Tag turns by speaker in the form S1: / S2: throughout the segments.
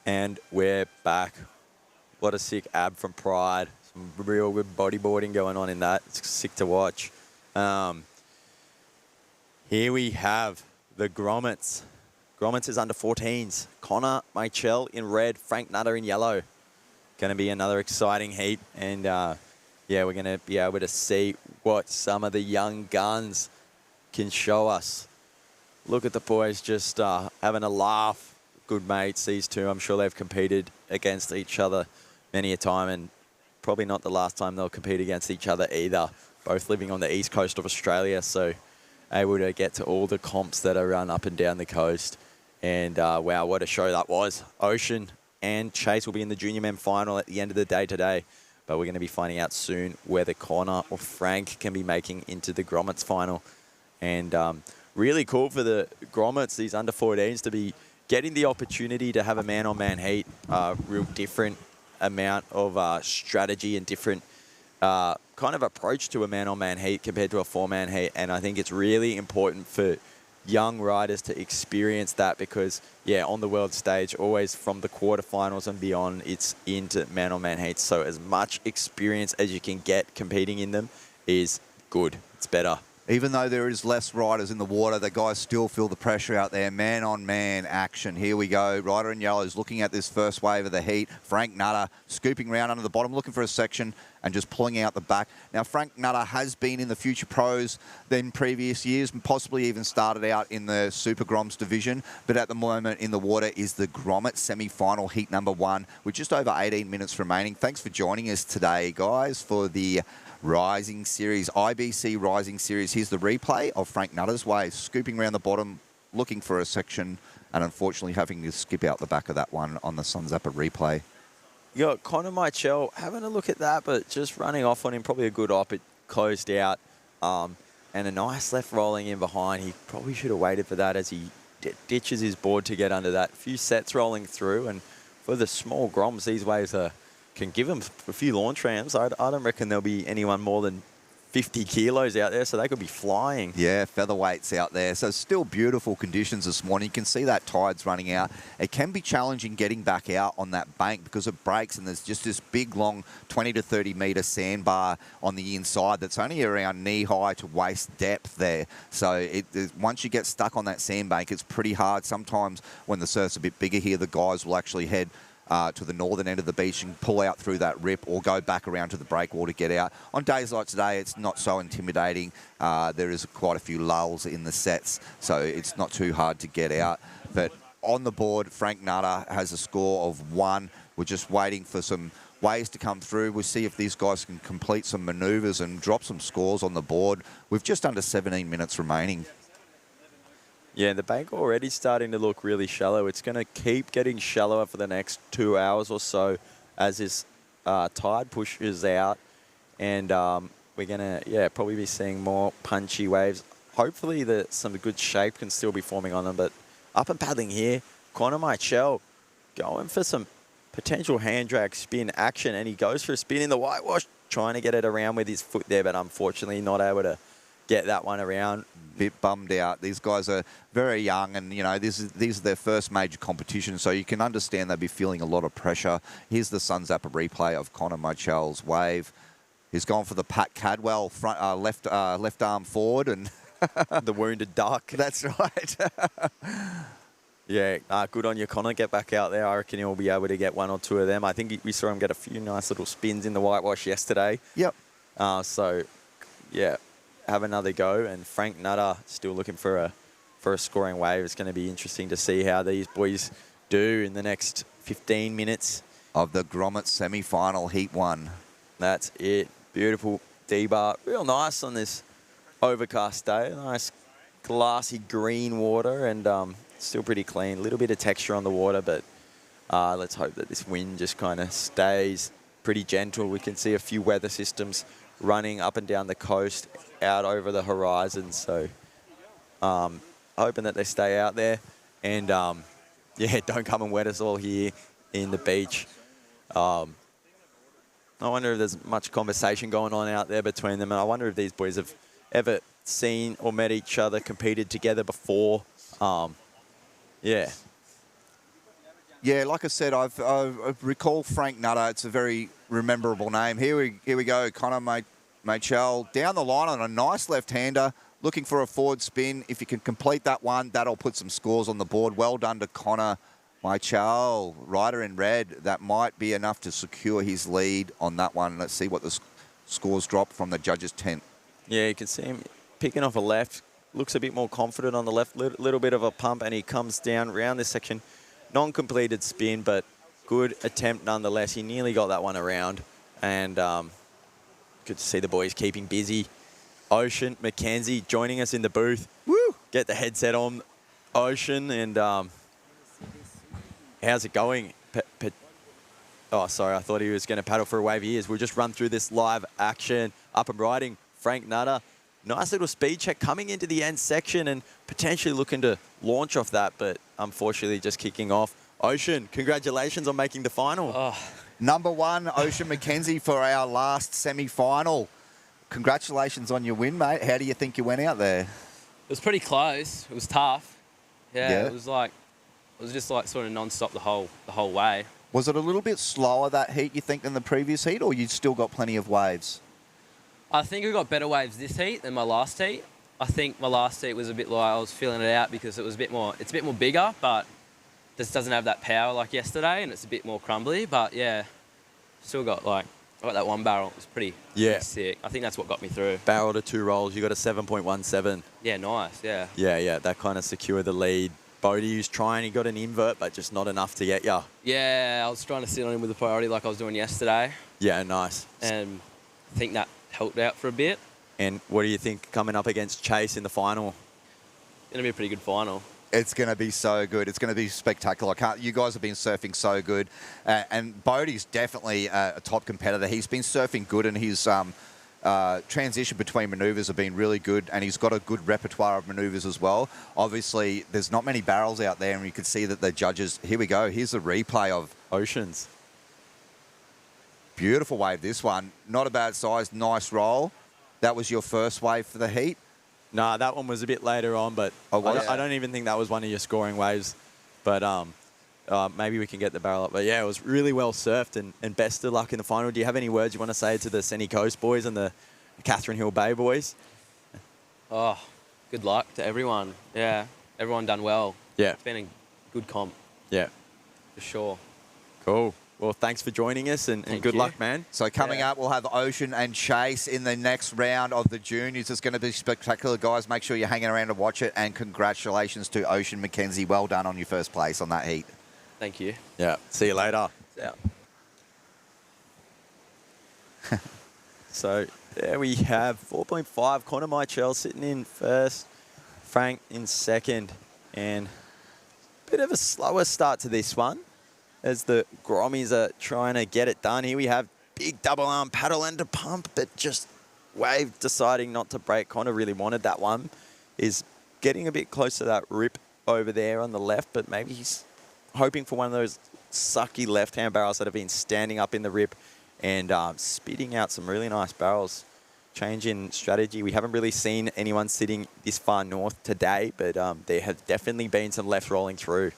S1: And we're back. What a sick ab from Pride. Some real good bodyboarding going on in that. It's sick to watch. Here we have the Grommets. Grommets is under 14s. Connor Michel in red, Frank Nutter in yellow. Going to be another exciting heat. And yeah, we're going to be able to see what some of the young guns can show us. Look at the boys just having a laugh. Good mates, these two. I'm sure they've competed against each other many a time, and probably not the last time they'll compete against each other either. Both living on the east coast of Australia, so able to get to all the comps that are run up and down the coast. And wow, what a show that was. Ocean and Chase will be in the junior men final at the end of the day today, but we're going to be finding out soon whether Connor or Frank can be making into the Grommets final. And really cool for the Grommets, these under 14s, to be getting the opportunity to have a man-on-man heat. Real different amount of strategy and different kind of approach to a man-on-man heat compared to a four-man heat. And I think it's really important for young riders to experience that because, yeah, on the world stage, always from the quarterfinals and beyond, it's into man-on-man heats. So as much experience as you can get competing in them is good. It's better.
S2: Even though there is less riders in the water, the guys still feel the pressure out there. Man-on-man action. Here we go. Rider in yellow is looking at this first wave of the heat. Frank Nutter scooping around under the bottom, looking for a section and just pulling out the back. Now, Frank Nutter has been in the Future Pros than previous years and possibly even started out in the Super Groms division. But at the moment in the water is the Grommet semi-final heat number 1 with just over 18 minutes remaining. Thanks for joining us today, guys, for the Rising Series, IBC Rising Series. Here's the replay of Frank Nutter's wave, scooping around the bottom, looking for a section, and unfortunately having to skip out the back of that one on the Sunzapper replay.
S1: You got Connor Michel having a look at that, but just running off on him, probably a good op. It closed out, and a nice left rolling in behind. He probably should have waited for that as he ditches his board to get under that. A few sets rolling through, and for the small Groms, these waves can give them a few launch ramps. I don't reckon there'll be anyone more than 50 kilos out there, so they could be flying.
S2: Yeah, featherweights out there. So still beautiful conditions this morning. You can see that tide's running out. It can be challenging getting back out on that bank because it breaks and there's just this big, long 20 to 30 metre sandbar on the inside that's only around knee-high to waist depth there. So once you get stuck on that sandbank, it's pretty hard. Sometimes when the surf's a bit bigger here, the guys will actually head to the northern end of the beach and pull out through that rip or go back around to the breakwall to get out. On days like today, it's not so intimidating. There is quite a few lulls in the sets, so it's not too hard to get out. But on the board, Frank Nutter has a score of 1. We're just waiting for some waves to come through. We'll see if these guys can complete some manoeuvres and drop some scores on the board. We've just under 17 minutes remaining.
S1: Yeah, the bank already starting to look really shallow. It's going to keep getting shallower for the next 2 hours or so as this tide pushes out. And we're going to, probably be seeing more punchy waves. Hopefully some good shape can still be forming on them. But up and paddling here, Connor Michel going for some potential hand drag spin action. And he goes for a spin in the whitewash, trying to get it around with his foot there, but unfortunately not able to get that one around.
S2: Bit bummed out. These guys are very young and, you know, these are their first major competition, so you can understand they'll be feeling a lot of pressure. Here's the Sunzapper replay of Connor Michel's wave. He's gone for the Pat Cadwell front, left arm forward and
S1: the wounded duck.
S2: That's right.
S1: Yeah, good on you, Connor. Get back out there. I reckon he'll be able to get 1 or 2 of them. I think we saw him get a few nice little spins in the whitewash yesterday.
S2: Yep.
S1: So, yeah, have another go. And Frank Nutter still looking for a scoring wave. It's going to be interesting to see how these boys do in the next 15 minutes.
S2: Of the Grommet semi-final, Heat 1.
S1: That's it. Beautiful D-bar. Real nice on this overcast day. Nice glassy green water and still pretty clean. A little bit of texture on the water, but let's hope that this wind just kind of stays pretty gentle. We can see a few weather systems running up and down the coast out over the horizon. So hoping that they stay out there and yeah, don't come and wet us all here in the beach. I wonder if there's much conversation going on out there between them. And I wonder if these boys have ever seen or met each other, competed together before. Yeah.
S2: Yeah, like I said, I recall Frank Nutter. It's a very rememberable name. Here we go. Connor Machel down the line on a nice left-hander, looking for a forward spin. If you can complete that one, that'll put some scores on the board. Well done to Connor Machel, rider in red. That might be enough to secure his lead on that one. Let's see what the scores drop from the judges' tent.
S1: Yeah, you can see him picking off a left. Looks a bit more confident on the left. Little bit of a pump, and he comes down around this section. Non-completed spin, but good attempt nonetheless. He nearly got that one around, and good to see the boys keeping busy. Ocean Mackenzie joining us in the booth.
S2: Woo!
S1: Get the headset on, Ocean, and how's it going? Oh, sorry, I thought he was going to paddle for a wave. He is. We'll just run through this live action. Up and riding, Frank Nutter. Nice little speed check coming into the end section and potentially looking to launch off that, but unfortunately just kicking off. Ocean, congratulations on making the final.
S3: Oh.
S2: Number 1, Ocean Mackenzie for our last semi-final. Congratulations on your win, mate. How do you think you went out there?
S3: It was pretty close. It was tough.
S2: Yeah.
S3: It was just like sort of non-stop the whole way.
S2: Was it a little bit slower, that heat, you think, than the previous heat, or you still got plenty of waves?
S3: I think we got better waves this heat than my last heat. I think my last heat was a bit like I was feeling it out because it's a bit more bigger, but just doesn't have that power like yesterday, and it's a bit more crumbly. But yeah, still got I got that one barrel. It was pretty sick. I think that's what got me through.
S1: Barrel to 2 rolls. You got a 7.17.
S3: Yeah, nice. Yeah.
S1: Yeah. That kind of secured the lead. Bodie was trying. He got an invert, but just not enough to get you.
S3: Yeah, I was trying to sit on him with a priority like I was doing yesterday.
S1: Yeah, nice.
S3: And I think that helped out for a bit.
S1: And what do you think coming up against Chase in the final?
S3: It's going to be a pretty good final.
S2: It's going to be so good. It's going to be spectacular. You guys have been surfing so good. And Bodie's definitely a top competitor. He's been surfing good, and his transition between manoeuvres have been really good, and he's got a good repertoire of manoeuvres as well. Obviously, there's not many barrels out there, and you can see that the judges... Here we go. Here's a replay of...
S1: Oceans.
S2: Beautiful wave, this one. Not a bad size. Nice roll. That was your first wave for the heat?
S1: Nah, that one was a bit later on, but I don't even think that was one of your scoring waves. But maybe we can get the barrel up. But yeah, it was really well surfed, and best of luck in the final. Do you have any words you want to say to the Senny Coast boys and the Catherine Hill Bay boys?
S3: Oh, good luck to everyone. Yeah, everyone done well.
S1: Yeah.
S3: It's been a good comp.
S1: Yeah.
S3: For sure.
S1: Cool. Well, thanks for joining us, and good luck, man.
S2: So coming up, we'll have Ocean and Chase in the next round of the juniors. It's going to be spectacular, guys. Make sure you're hanging around to watch it, and congratulations to Ocean Mackenzie. Well done on your first place on that heat.
S3: Thank you.
S1: Yeah. See you later.
S3: Yeah.
S1: So there we have 4.5. Connor Michel sitting in first, Frank in second, and a bit of a slower start to this one as the Grommies are trying to get it done. Here we have big double arm paddle and a pump, but just wave deciding not to break. Connor really wanted that one. Is getting a bit close to that rip over there on the left, but maybe he's hoping for one of those sucky left-hand barrels that have been standing up in the rip and spitting out some really nice barrels. Change in strategy. We haven't really seen anyone sitting this far north today, but there have definitely been some left rolling through.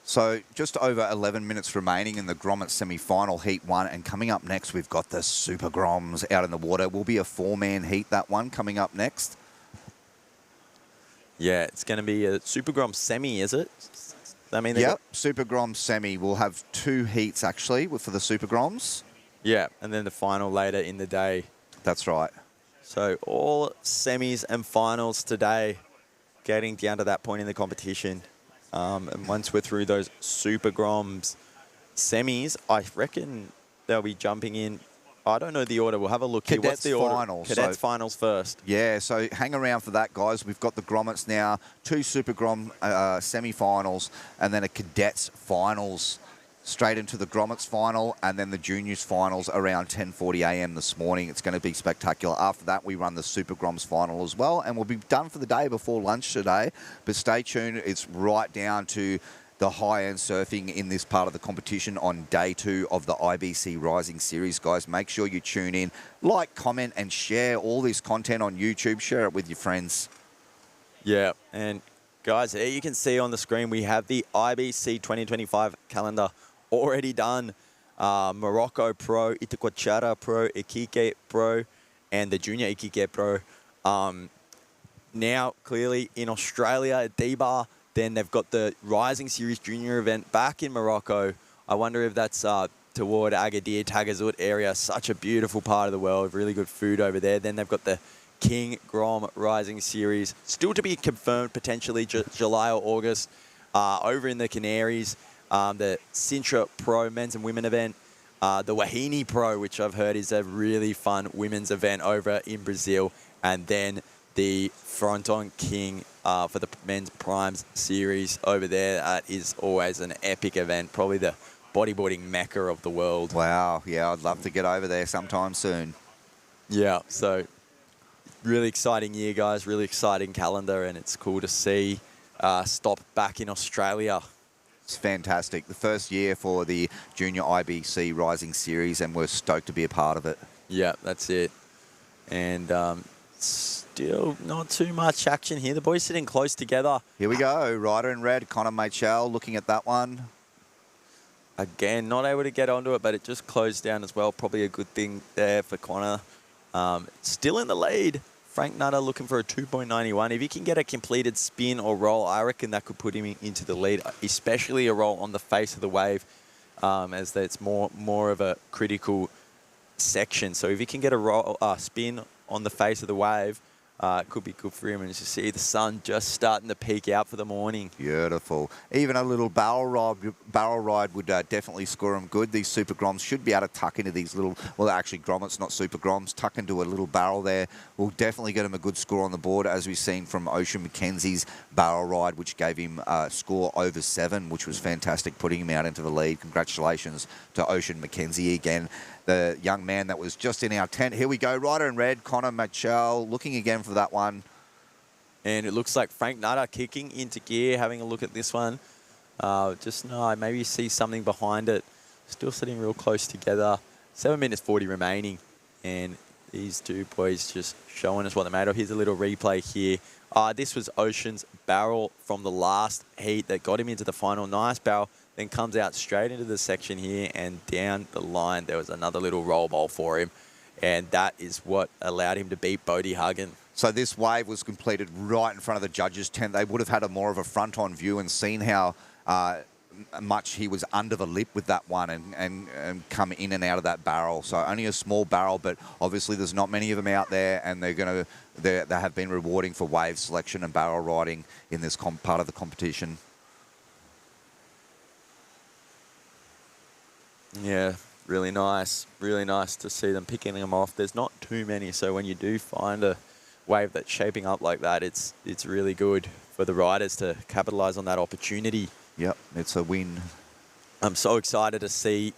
S2: So just over 11 minutes remaining in the Grommets semi-final, Heat 1. And coming up next, we've got the Super Groms out in the water. Will be a 4-man heat, that one, coming up next.
S1: Yeah, it's going to be a Super Grom semi, is it? I mean,
S2: yep, Super Grom semi. We'll have 2 heats, actually, for the Super Groms.
S1: Yeah, and then the final later in the day.
S2: That's right.
S1: So all semis and finals today, getting down to that point in the competition. And once we're through those Super Groms semis, I reckon they'll be jumping in. I don't know the order. We'll have a look here. What's the order?
S2: Finals.
S1: Cadets finals first.
S2: Yeah, so hang around for that, guys. We've got the Grommets now, 2 Super Grom semi-finals, and then a Cadets finals. Straight into the Grommets final, and then the Juniors finals around 10:40 a.m. this morning. It's going to be spectacular. After that, we run the Super Groms final as well, and we'll be done for the day before lunch today. But stay tuned. It's right down to the high-end surfing in this part of the competition on day 2 of the IBC Rising Series, guys. Make sure you tune in, like, comment, and share all this content on YouTube. Share it with your friends.
S1: Yeah, and Guys, here you can see on the screen we have the IBC 2025 calendar already done. Morocco Pro, Itaquachara Pro, Iquique Pro, and the Junior Iquique Pro. Now, clearly, in Australia at D-Bar, then they've got the Rising Series Junior event back in Morocco. I wonder if that's toward Agadir, Tagazout area. Such a beautiful part of the world. Really good food over there. Then they've got the King Grom Rising Series, still to be confirmed, potentially July or August, over in the Canaries. The Sintra Pro men's and women event. The Wahine Pro, which I've heard is a really fun women's event over in Brazil. And then the Fronton King for the men's primes series over there. That is always an epic event, probably the bodyboarding mecca of the world.
S2: Wow, yeah, I'd love to get over there sometime soon.
S1: Yeah, so really exciting year, guys, really exciting calendar, and it's cool to see Stop back in Australia.
S2: It's fantastic. The first year for the Junior IBC Rising Series, and we're stoked to be a part of it.
S1: Yeah, that's it. And still not too much action here. The boys sitting close together.
S2: Here we go. Rider in red, Connor Michel looking at that one.
S1: Again, not able to get onto it, but it just closed down as well. Probably a good thing there for Connor. Still in the lead. Frank Nutter looking for a 2.91. If he can get a completed spin or roll, I reckon that could put him into the lead, especially a roll on the face of the wave, as that's more of a critical section. So if he can get a roll, spin on the face of the wave, it could be good for him. And as you see, the sun just starting to peek out for the morning.
S2: Beautiful. Even a little barrel ride would definitely score him good. These Super Groms should be able to tuck into these little, well, actually Grommets, not Super Groms, tuck into a little barrel there. Will definitely get him a good score on the board, as we've seen from Ocean McKenzie's barrel ride, which gave him a score over 7, which was fantastic, putting him out into the lead. Congratulations to Ocean McKenzie again, the young man that was just in our tent. Here we go, rider in red, Connor Michel, looking again for that one.
S1: And it looks like Frank Nutter kicking into gear, having a look at this one. Maybe you see something behind it. Still sitting real close together. 7 minutes 40 remaining. And these two boys just showing us what they're made of. Here's a little replay here. This was Ocean's barrel from the last heat that got him into the final. Nice barrel. Then comes out straight into the section here, and down the line there was another little roll bowl for him, and that is what allowed him to beat Bodie Huggin.
S2: So this wave was completed right in front of the judges' tent. They would have had more of a front-on view and seen how much he was under the lip with that one and come in and out of that barrel. So only a small barrel, but obviously there's not many of them out there, and they have been rewarding for wave selection and barrel riding in this part of the competition.
S1: Yeah, really nice to see them picking them off. There's not too many, so when you do find a wave that's shaping up like that, it's really good for the riders to capitalize on that opportunity.
S2: Yep, it's a win.
S1: I'm so excited to see,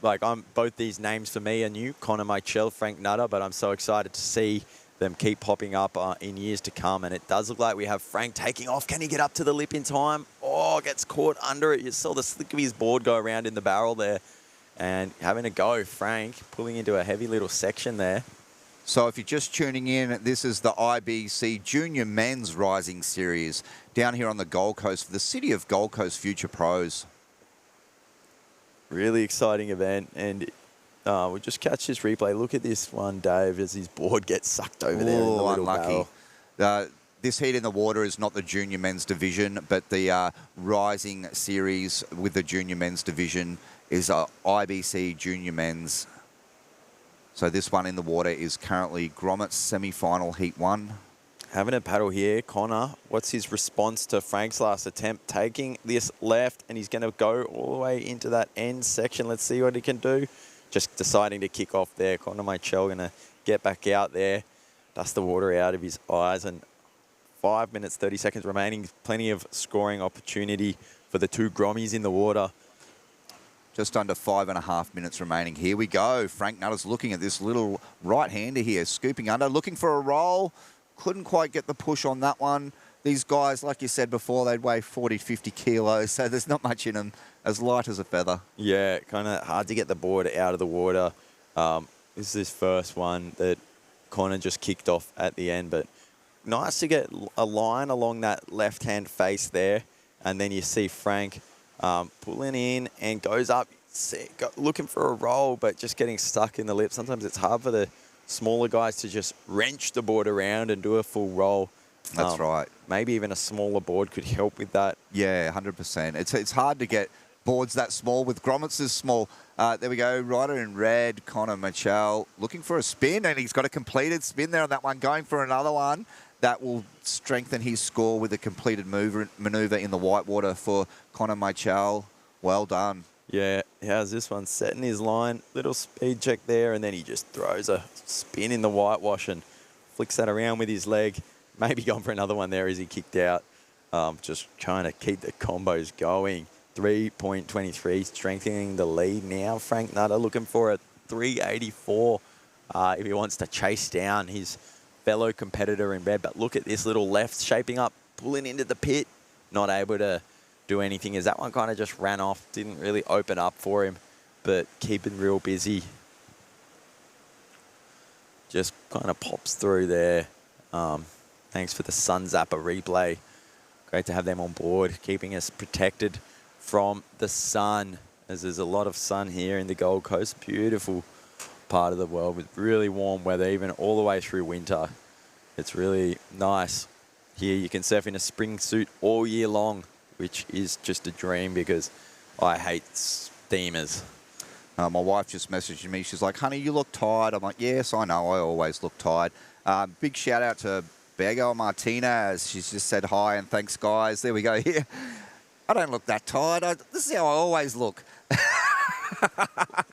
S1: both these names for me are new, Connor Michel, Frank Nutter, but I'm so excited to see them keep popping up in years to come. And it does look like we have Frank taking off. Can he get up to the lip in time? Oh, gets caught under it. You saw the slick of his board go around in the barrel there. And having a go, Frank, pulling into a heavy little section there.
S2: So if you're just tuning in, this is the IBC Junior Men's Rising Series down here on the Gold Coast for the City of Gold Coast Future Pros.
S1: Really exciting event. And we'll just catch this replay. Look at this one, Dave, as his board gets sucked over there in the little
S2: unlucky barrel. This heat in the water is not the Junior Men's Division, but the Rising Series with the Junior Men's Division is IBC Junior Men's. So this one in the water is currently Grommets semi-final heat 1.
S1: Having a paddle here, Connor. What's his response to Frank's last attempt? Taking this left, and he's going to go all the way into that end section. Let's see what he can do. Just deciding to kick off there. Connor Michel going to get back out there, dust the water out of his eyes, and 5 minutes, 30 seconds remaining. Plenty of scoring opportunity for the two Grommies in the water.
S2: Just under 5.5 minutes remaining. Here we go. Frank Nutter's looking at this little right-hander here, scooping under, looking for a roll. Couldn't quite get the push on that one. These guys, like you said before, they'd weigh 40, 50 kilos, so there's not much in them. As light as a feather. Yeah,
S1: kind of hard to get the board out of the water. This is his first one that Connor just kicked off at the end, but nice to get a line along that left-hand face there. And then you see Frank pulling in and goes up, looking for a roll, but just getting stuck in the lip. Sometimes it's hard for the smaller guys to just wrench the board around and do a full roll.
S2: That's right.
S1: Maybe even a smaller board could help with that.
S2: Yeah, 100%. It's hard to get boards that small with Grommets is small. There we go. Rider in red, Connor Mitchell looking for a spin, and he's got a completed spin there on that one, going for another one. That will strengthen his score with a completed manoeuvre in the whitewater for Connor Mitchell. Well done.
S1: Yeah, how's this one? Setting his line, little speed check there, and then he just throws a spin in the whitewash and flicks that around with his leg. Maybe gone for another one there as he kicked out. Just trying to keep the combos going. 3.23, strengthening the lead now. Frank Nutter looking for a 384 if he wants to chase down his fellow competitor in red. But look at this little left shaping up, pulling into the pit. Not able to do anything as that one kind of just ran off. Didn't really open up for him, but keeping real busy. Just kind of pops through there. Thanks for the Sun Zapper replay. Great to have them on board, keeping us protected from the sun, as there's a lot of sun here in the Gold Coast. Beautiful part of the world with really warm weather, even all the way through winter. It's really nice. Here you can surf in a spring suit all year long, which is just a dream because I hate steamers.
S2: My wife just messaged me. She's like, honey, you look tired. I'm like, yes, I know. I always look tired. Big shout out to Bego Martinez. She's just said hi and thanks, guys. There we go here. I don't look that tired. This is how I always look.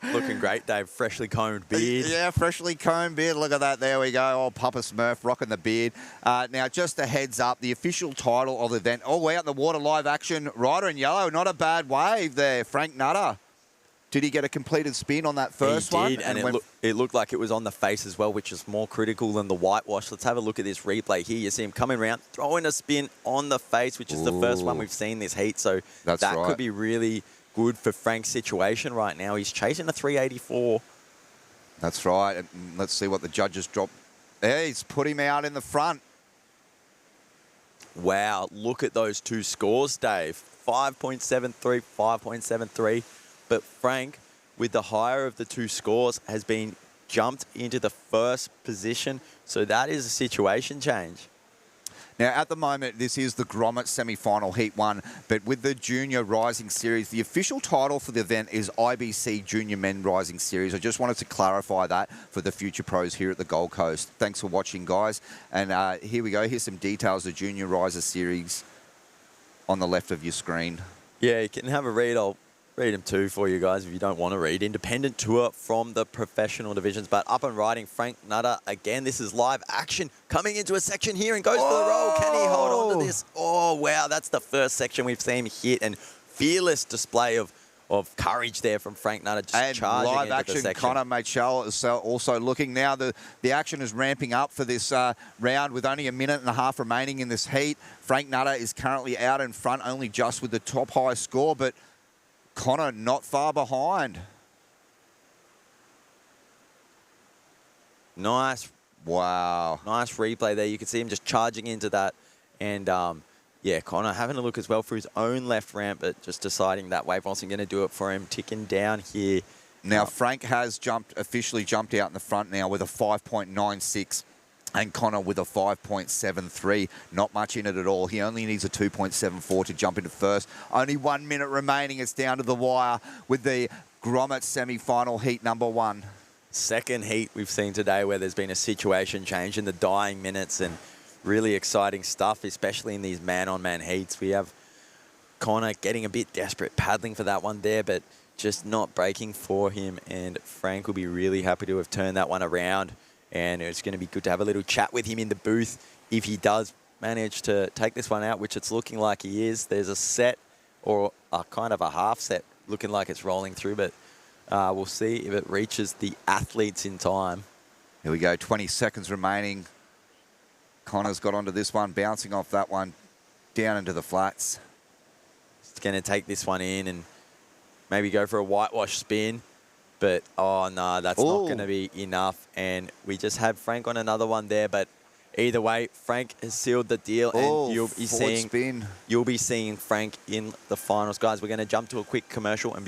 S1: Looking great, Dave. Freshly combed beard.
S2: Yeah, freshly combed beard. Look at that. There we go. Old Papa Smurf rocking the beard. Now, just a heads up, the official title of the event. Oh, we're out in the water, live action. Rider in yellow. Not a bad wave there. Frank Nutter. Did he get a completed spin on that first one?
S1: He did, and it looked like it was on the face as well, which is more critical than the whitewash. Let's have a look at this replay here. You see him coming around, throwing a spin on the face, which is the first one we've seen this heat. So that could be really good for Frank's situation right now. He's chasing a 384.
S2: That's right. And let's see what the judges drop. There, he's put him out in the front.
S1: Wow, look at those two scores, Dave. 5.73, 5.73. But Frank, with the higher of the two scores, has been jumped into the first position. So that is a situation change.
S2: Now, at the moment, this is the Grommets semi-final Heat 1, but with the Junior Rising Series, the official title for the event is IBC Junior Men Rising Series. I just wanted to clarify that for the future pros here at the Gold Coast. Thanks for watching, guys. And here we go. Here's some details of the Junior Riser Series on the left of your screen.
S1: Yeah, you can have a read. I'll read them too for you guys if you don't want to read. Independent tour from the professional divisions, but up and riding Frank Nutter again. This is live action coming into a section here and goes for the roll. Can he hold on to this? Oh, wow. That's the first section we've seen him hit, and fearless display of courage there from Frank Nutter, just
S2: and
S1: charging
S2: live
S1: into
S2: action,
S1: the section.
S2: Connor Mitchell is also looking now. The action is ramping up for this round with only a minute and a half remaining in this heat. Frank Nutter is currently out in front, only just with the top high score, but Connor not far behind.
S1: Nice.
S2: Wow.
S1: Nice replay there. You can see him just charging into that. And, yeah, Connor having a look as well for his own left ramp, but just deciding that wave wasn't going to do it for him. Ticking down here.
S2: Now, Frank has officially jumped out in the front now with a 5.96. And Connor with a 5.73. Not much in it at all. He only needs a 2.74 to jump into first. Only 1 minute remaining. It's down to the wire with the Grommets semi-final Heat number 1.
S1: Second heat we've seen today where there's been a situation change in the dying minutes, and really exciting stuff, especially in these man-on-man heats. We have Connor getting a bit desperate, paddling for that one there, but just not breaking for him. And Frank will be really happy to have turned that one around. And it's going to be good to have a little chat with him in the booth if he does manage to take this one out, which it's looking like he is. There's a set or a kind of a half set looking like it's rolling through, but we'll see if it reaches the athletes in time.
S2: Here we go, 20 seconds remaining. Connor's got onto this one, bouncing off that one down into the flats.
S1: He's going to take this one in and maybe go for a whitewash spin. But, oh, no, that's not going to be enough. And we just had Frank on another one there, but Either way, Frank has sealed the deal,
S2: Oh,
S1: and you'll be
S2: forward
S1: seeing
S2: spin.
S1: Frank in the finals. Guys, we're going to jump to a quick commercial and be